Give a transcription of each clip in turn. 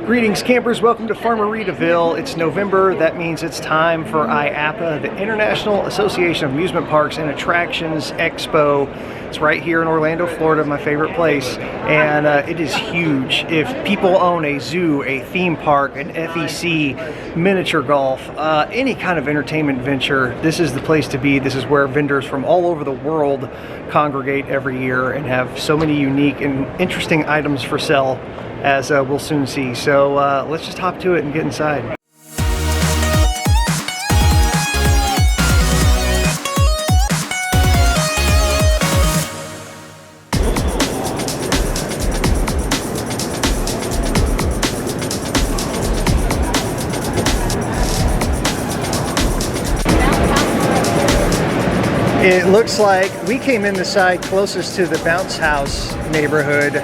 Greetings campers, welcome to Farmeritaville. It's November, that means it's time for IAAPA, the International Association of Amusement Parks and Attractions Expo. It's right here in Orlando, Florida, my favorite place, and it is huge. If people own a zoo, a theme park, an FEC, miniature golf, any kind of entertainment venture, this is the place to be. This is where vendors from all over the world congregate every year and have so many unique and interesting items for sale, as we'll soon see. So let's just hop to it and get inside. It looks like we came in the side closest to the bounce house neighborhood.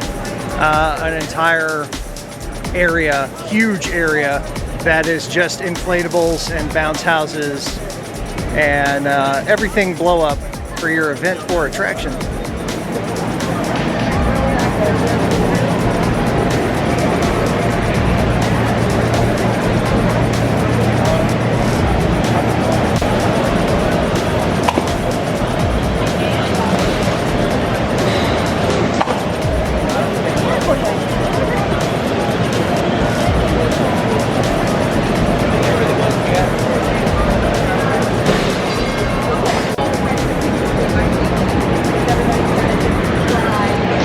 An entire area, huge area, that is just inflatables and bounce houses and everything blow up for your event or attraction.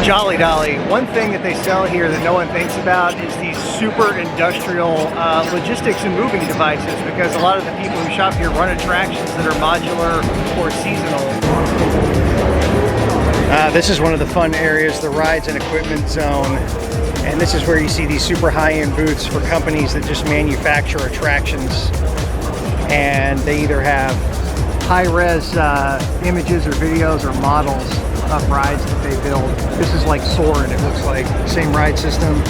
Jolly Dolly. One thing that they sell here that no one thinks about is these super industrial logistics and moving devices, because a lot of the people who shop here run attractions that are modular or seasonal. This is one of the fun areas, the rides and equipment zone. And this is where you see these super high-end booths for companies that just manufacture attractions. And they either have high-res images or videos or models of rides that they build. This is like Soarin', it looks like. Same ride system.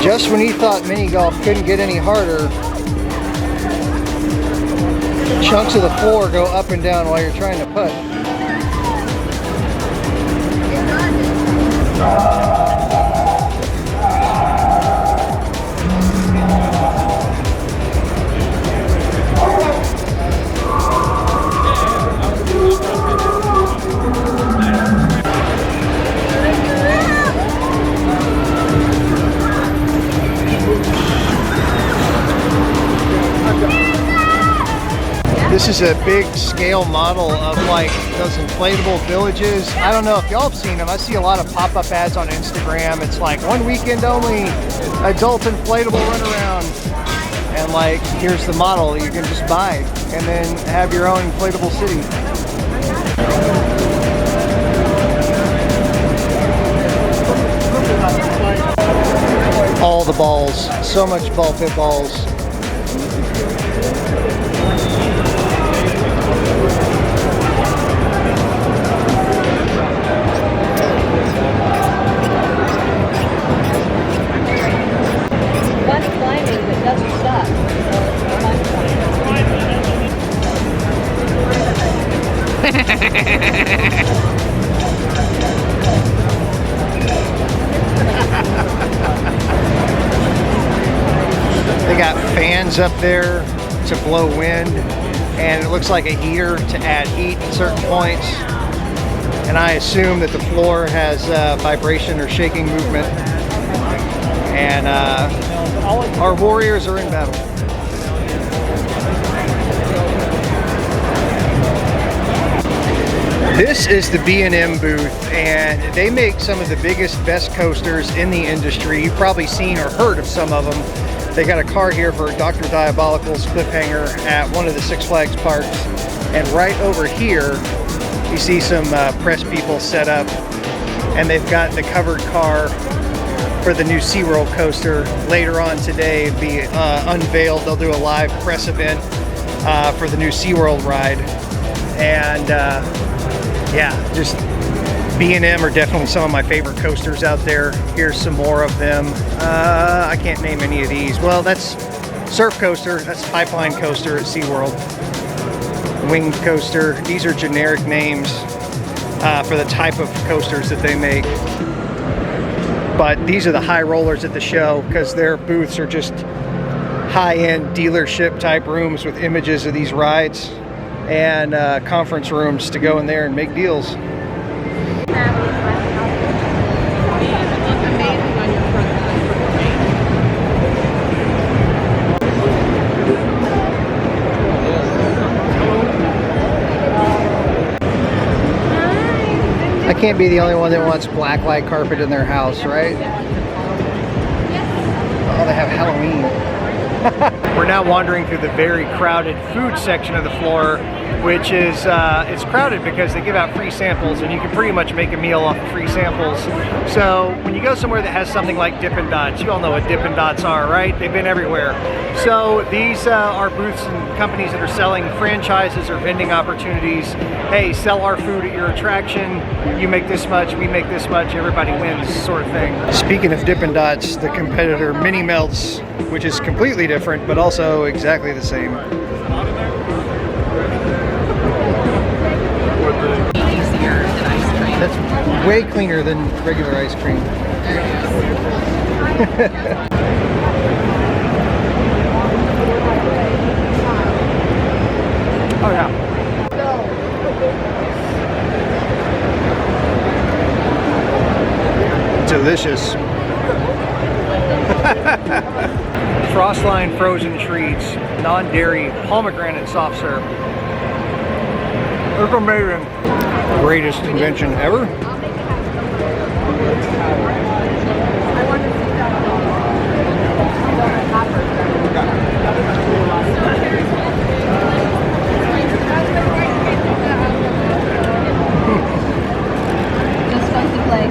Just when you thought mini golf couldn't get any harder, chunks of the floor go up and down while you're trying to putt. This is a big scale model of like those inflatable villages. I don't know if y'all have seen them. I see a lot of pop-up ads on Instagram. It's like one weekend only adult inflatable runaround. And like, here's the model you can just buy and then have your own inflatable city. All the balls, so much ball pit balls. fans up there to blow wind, and it looks like a heater to add heat at certain points. And I assume that the floor has vibration or shaking movement. And our warriors are in battle. This is the B&M booth, and they make some of the biggest, best coasters in the industry. You've probably seen or heard of some of them. They got a car here for Dr. Diabolical's Cliffhanger at one of the Six Flags parks. And right over here, you see some press people set up, and they've got the covered car for the new SeaWorld coaster. Later on today, it'll be unveiled. They'll do a live press event for the new SeaWorld ride. And yeah, just B&M are definitely some of my favorite coasters out there. Here's some more of them. I can't name any of these. Well, that's Surf Coaster. That's Pipeline Coaster at SeaWorld. Winged Coaster. These are generic names for the type of coasters that they make. But these are the high rollers at the show because their booths are just high-end dealership type rooms with images of these rides and conference rooms to go in there and make deals. I can't be the only one that wants black light carpet in their house, right? Oh, they have Halloween. We're now wandering through the very crowded food section of the floor, which is it's crowded because they give out free samples, and you can pretty much make a meal off of free samples. So when you go somewhere that has something like Dippin' Dots, you all know what Dippin' Dots are, right? They've been everywhere. So these are booths and companies that are selling franchises or vending opportunities. Hey, sell our food at your attraction. You make this much, we make this much, everybody wins, sort of thing. Speaking of Dippin' Dots, the competitor Mini Melts, which is completely different, but also exactly the same. Easier than ice cream. That's way cleaner than regular ice cream. Oh yeah. Delicious. Frostline frozen treats, non-dairy, pomegranate soft serve. It's amazing. Greatest invention ever. Just fun to play.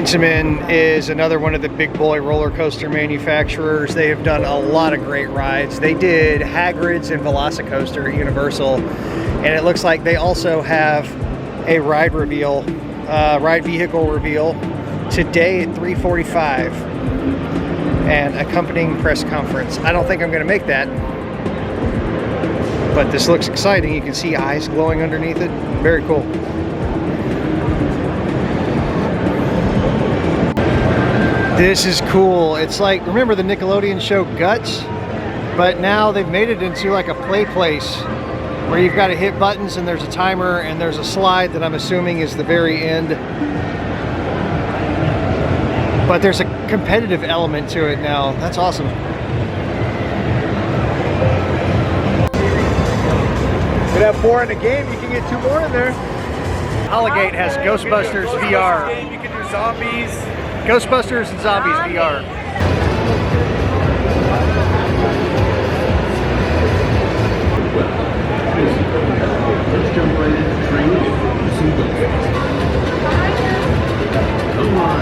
Amusement is another one of the big boy roller coaster manufacturers. They have done a lot of great rides. They did Hagrid's and Velocicoaster at Universal, and it looks like they also have a ride reveal, ride vehicle reveal today at 3:45 and accompanying press conference. I don't think I'm going to make that, but this looks exciting. You can see eyes glowing underneath it. Very cool. This is cool. It's like, remember the Nickelodeon show Guts? But now they've made it into like a play place where you've got to hit buttons and there's a timer and there's a slide that I'm assuming is the very end. But there's a competitive element to it now. That's awesome. You have 4 in the game, you can get 2 more in there. Holligate has Ghostbusters VR. Game, you can do zombies. Ghostbusters and Zombies VR. Let's jump right into the train. Come on.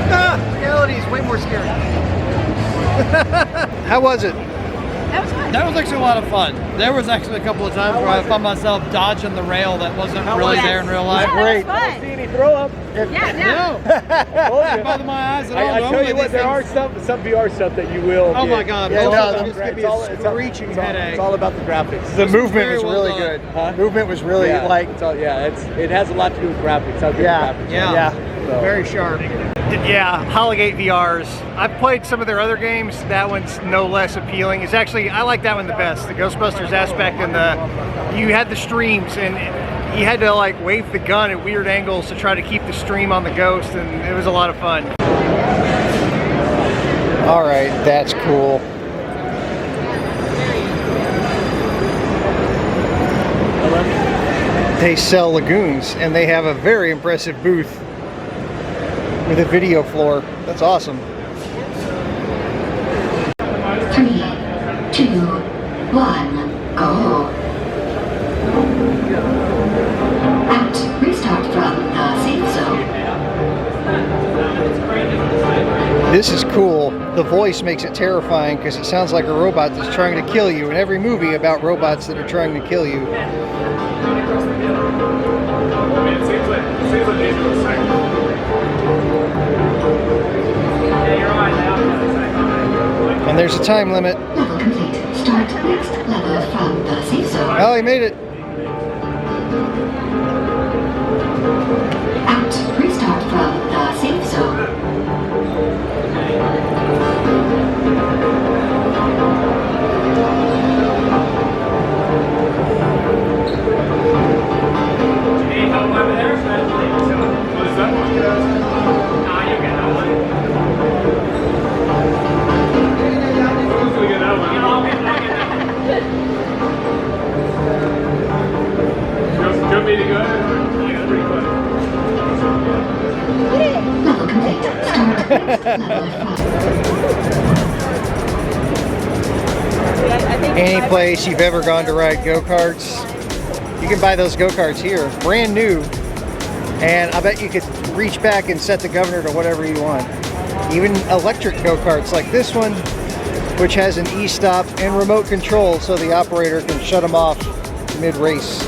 Come on. Reality is way more scary. How was it? That was fun. That was actually a lot of fun. There was actually a couple of times where I found myself dodging the rail that wasn't really there in real life. Yeah, Great. that was fun. See any throw up? Yeah, No. Bother my eyes at all. I tell Normally you what, these there are things- some VR stuff that you will. Oh get. my God. Yeah, most no, of them it's just give me a screeching headache. It's all about the graphics. The movement very was well really done. good. Huh? Movement was really Yeah, like, it's all, it has a lot to do with graphics. How good the graphics are. Yeah. So- Very sharp. yeah, Hollygate VRs. I've played some of their other games. That one's no less appealing. It's actually, I like that one the best. The Ghostbusters aspect and you had the streams and you had to like wave the gun at weird angles to try to keep the stream on the ghost, and it was a lot of fun. All right, that's cool. They sell lagoons and they have a very impressive booth with a video floor. That's awesome. 3, 2, 1, go. Out. Restart from the safe zone. This is cool. The voice makes it terrifying because it sounds like a robot that's trying to kill you in every movie about robots that are trying to kill you. And there's a time limit. Level complete. Start next level from the safe zone. Oh, he made it. Out. Restart from the safe zone. Level complete. Start next level from. Any place you've ever gone to ride go-karts, you can buy those go-karts here, brand new. And I bet you could reach back and set the governor to whatever you want. Even electric go-karts like this one, which has an e-stop and remote control so the operator can shut them off mid-race.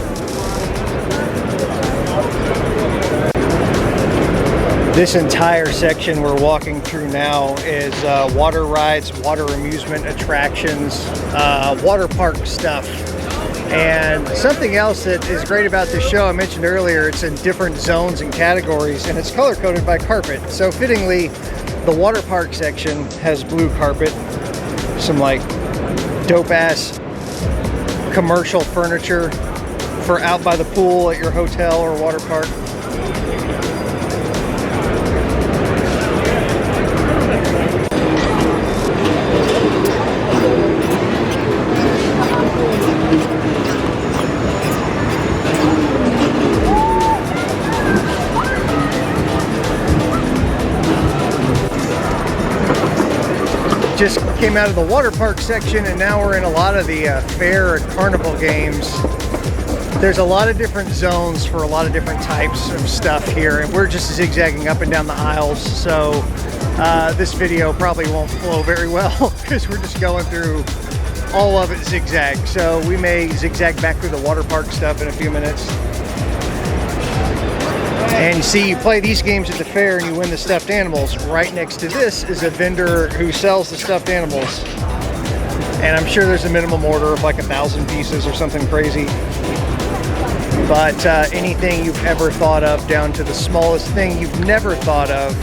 This entire section we're walking through now is water rides, water amusement attractions, water park stuff. And something else that is great about this show, I mentioned earlier, it's in different zones and categories, and it's color-coded by carpet. So fittingly, the water park section has blue carpet, some like dope-ass commercial furniture for out by the pool at your hotel or water park. Just came out of the water park section and now we're in a lot of the fair and carnival games. There's a lot of different zones for a lot of different types of stuff here, and we're just zigzagging up and down the aisles, so this video probably won't flow very well because we're just going through all of it zigzag. So we may zigzag back through the water park stuff in a few minutes. And you see, you play these games at the fair and you win the stuffed animals. Right next to this is a vendor who sells the stuffed animals. And I'm sure there's a minimum order of like 1,000 pieces or something crazy. But anything you've ever thought of, down to the smallest thing you've never thought of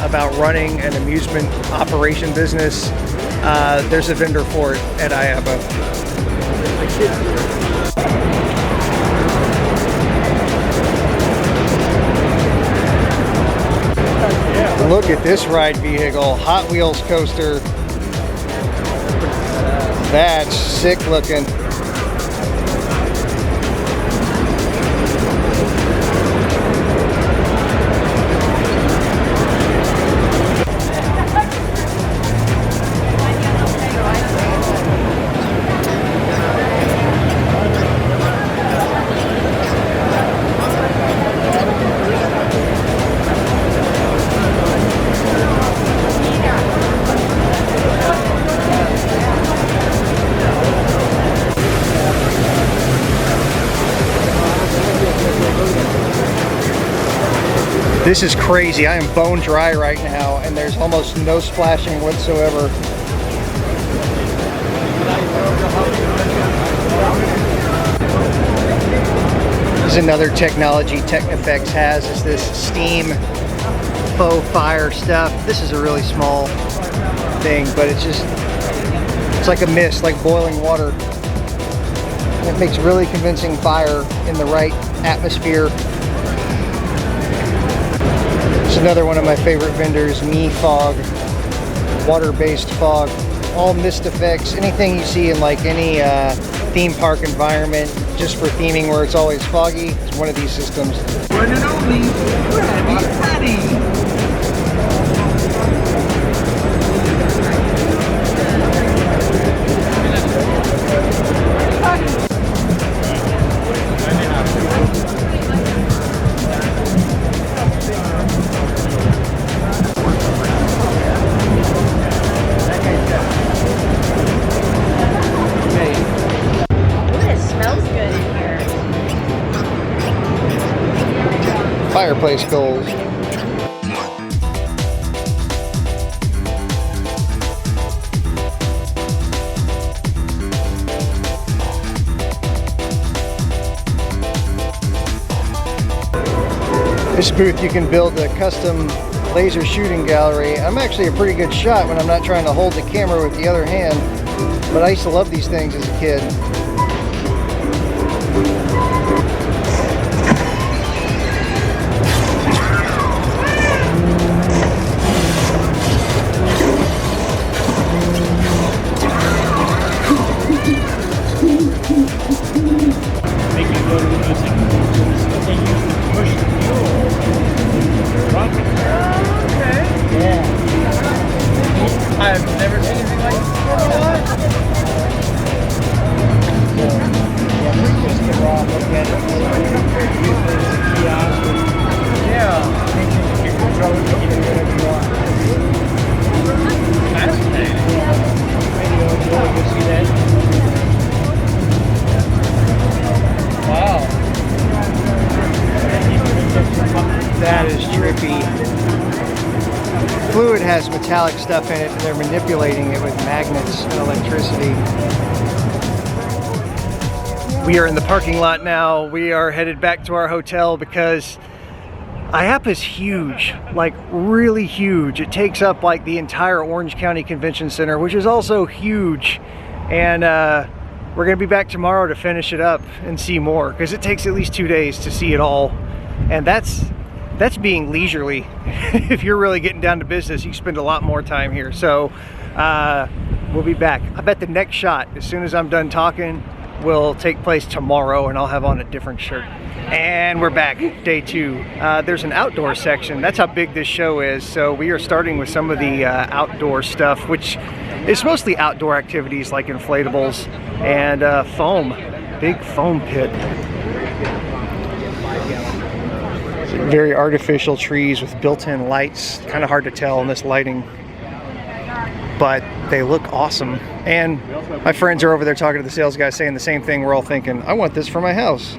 about running an amusement operation business, there's a vendor for it at IAAPA. Look at this ride vehicle, Hot Wheels coaster. That's sick looking. This is crazy. I am bone dry right now, and there's almost no splashing whatsoever. This is another technology Technifex has, is this steam faux fire stuff. This is a really small thing, but it's like a mist, like boiling water. And it makes really convincing fire in the right atmosphere. It's another one of my favorite vendors, Me Fog, water-based fog. All mist effects, anything you see in like any theme park environment, just for theming where it's always foggy, is one of these systems. One and only Krabby Patty. Fireplace goals. This booth, you can build a custom laser shooting gallery. I'm actually a pretty good shot when I'm not trying to hold the camera with the other hand, but I used to love these things as a kid. I've never seen anything like this before in my life. Yeah. Fascinating. Wow. That is trippy. Fluid has metallic stuff in it, and they're manipulating it with magnets and electricity. We are in the parking lot now. We are headed back to our hotel because IAAPA is huge, like really huge. It takes up like the entire Orange County Convention Center, which is also huge. And we're gonna be back tomorrow to finish it up and see more, because it takes at least 2 days to see it all. And that's being leisurely. If you're really getting down to business, you spend a lot more time here. So we'll be back. I bet the next shot, as soon as I'm done talking, will take place tomorrow, and I'll have on a different shirt. And we're back, day 2. There's an outdoor section. That's how big this show is. So we are starting with some of the outdoor stuff, which is mostly outdoor activities like inflatables and foam. Big foam pit. Very artificial trees with built-in lights. Kind of hard to tell in this lighting, but they look awesome. And my friends are over there talking to the sales guy, saying the same thing. We're all thinking, I want this for my house.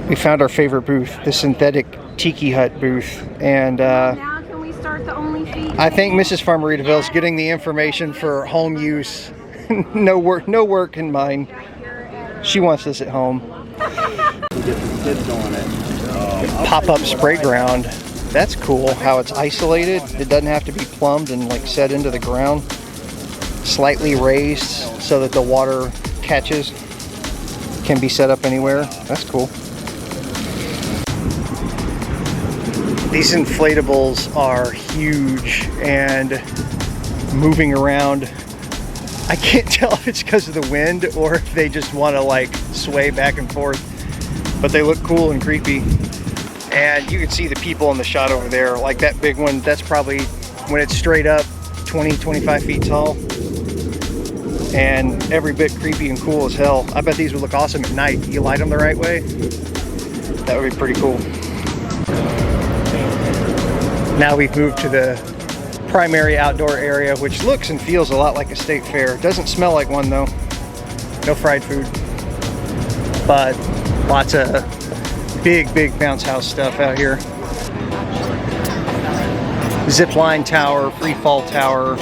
We found our favorite booth, the synthetic tiki hut booth, and Now can we start the only fee? I think Mrs. Farmeritaville is getting the information for home use. no work in mind. She wants this at home. Pop-up spray ground. That's cool how it's isolated. It doesn't have to be plumbed and like set into the ground. Slightly raised so that the water catches. Can be set up anywhere. That's cool. These inflatables are huge and moving around. I can't tell if it's because of the wind or if they just want to like sway back and forth, but they look cool and creepy. And you can see the people in the shot over there, like that big one, that's probably, when it's straight up, 20-25 feet tall, and every bit creepy and cool as hell. I bet these would look awesome at night. You light them the right way, that would be pretty cool. Now we've moved to the primary outdoor area, which looks and feels a lot like a state fair. Doesn't smell like one though. No fried food, but lots of big bounce house stuff out here. zip line tower, free fall tower,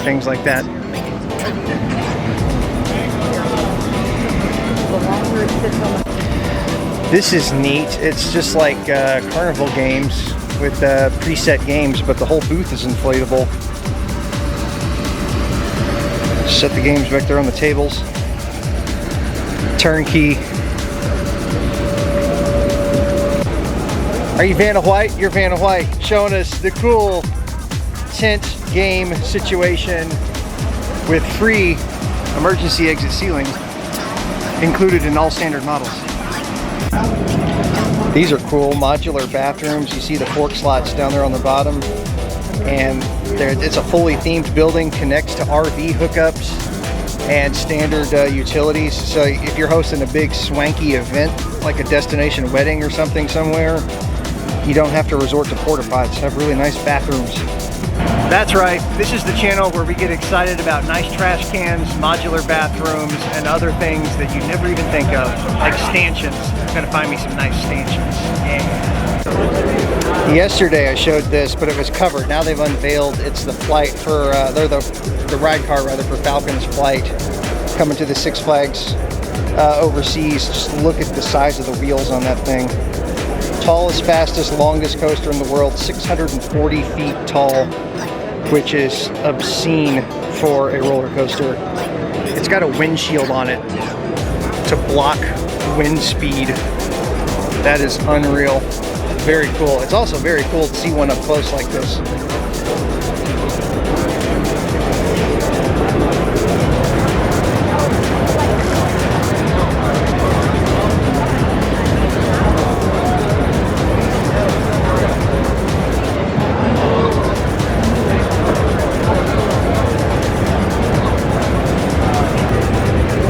things like that. This is neat. It's just like carnival games with preset games, but the whole booth is inflatable. Set the games back there on the tables. Turnkey. Are you Vanna White? You're Vanna White, showing us the cool tent game situation with free emergency exit ceiling included in all standard models. These are cool modular bathrooms. You see the fork slots down there on the bottom, and it's a fully themed building, connects to RV hookups and standard utilities. So if you're hosting a big swanky event like a destination wedding or something somewhere, you don't have to resort to porta pots. Have really nice bathrooms. That's right, this is the channel where we get excited about nice trash cans, modular bathrooms, and other things that you never even think of, like stanchions. I'm gonna find me some nice stanchions. Yeah. Yesterday I showed this, but it was covered. Now they've unveiled. It's the flight for, they're the ride car rather for Falcon's flight coming to the Six Flags overseas. Just look at the size of the wheels on that thing. Tallest, fastest, longest coaster in the world, 640 feet tall, which is obscene for a roller coaster. It's got a windshield on it to block wind speed. That is unreal. Very cool. It's also very cool to see one up close like this.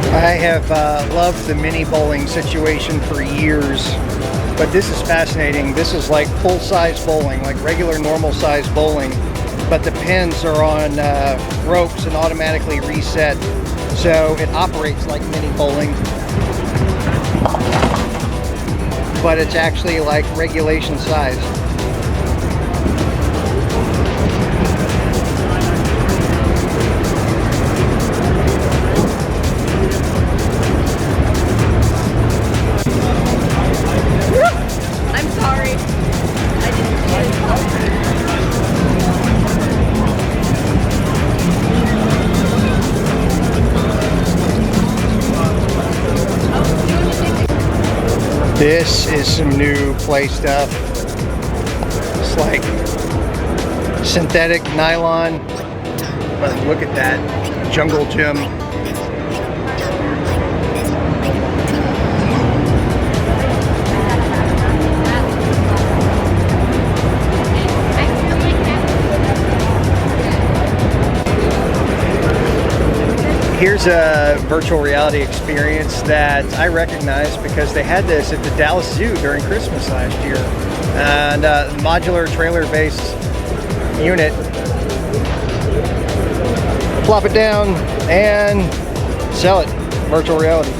I have loved the mini bowling situation for years, but this is fascinating. This is like full-size bowling, like regular normal-size bowling, but the pins are on ropes and automatically reset, so it operates like mini bowling, but it's actually like regulation size. This is some new play stuff. It's like synthetic nylon, but look at that jungle gym. Here's a virtual reality experience that I recognize because they had this at the Dallas Zoo during Christmas last year. And modular trailer-based unit. Plop it down and sell it. Virtual reality.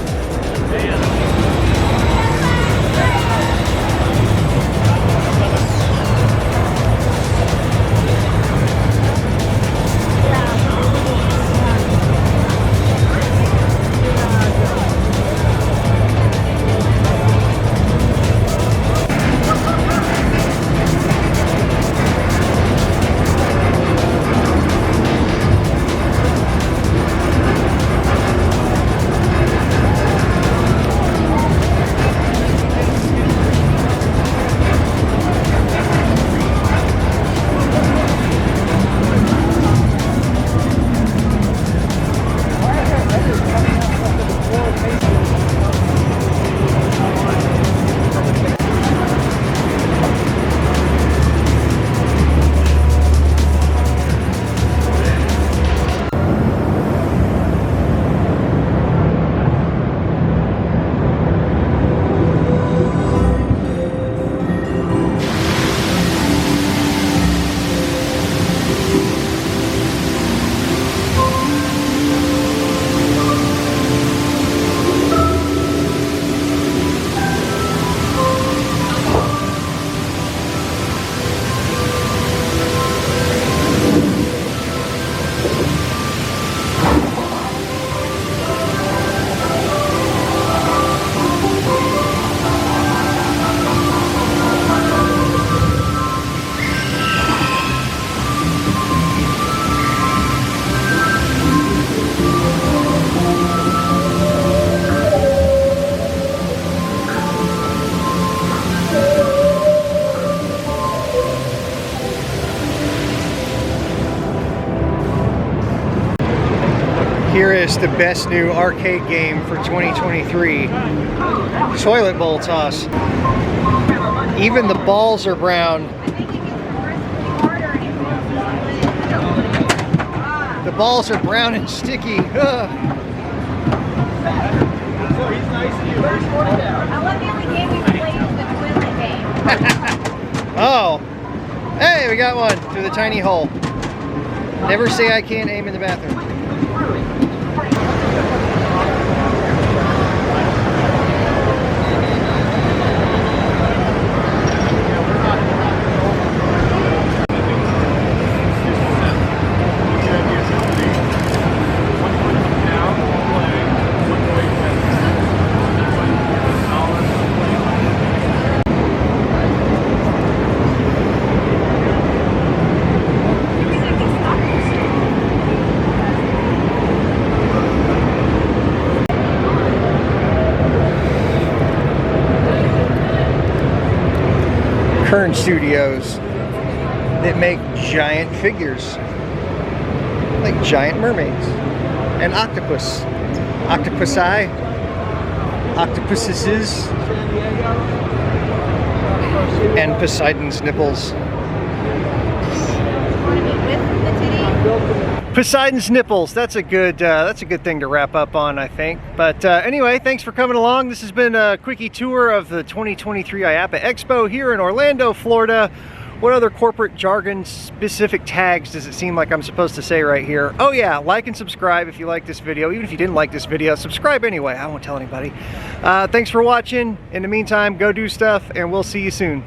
Here is the best new arcade game for 2023. Toilet bowl toss. Even the balls are brown. The balls are brown and sticky. Ugh. I love the only game we played is the toilet game. Oh, hey, we got one through the tiny hole. Never say I can't aim in the bathroom. Kern Studios that make giant figures, like giant mermaids and octopus, octopusi, octopuses, and Poseidon's nipples. Poseidon's nipples. That's a good thing to wrap up on, I think. But anyway, thanks for coming along. This has been a quickie tour of the 2023 IAAPA Expo here in Orlando, Florida. What other corporate jargon specific tags does it seem like I'm supposed to say right here? Oh yeah, like and subscribe if you like this video. Even if you didn't like this video, subscribe anyway. I won't tell anybody. Thanks for watching. In the meantime, go do stuff, and we'll see you soon.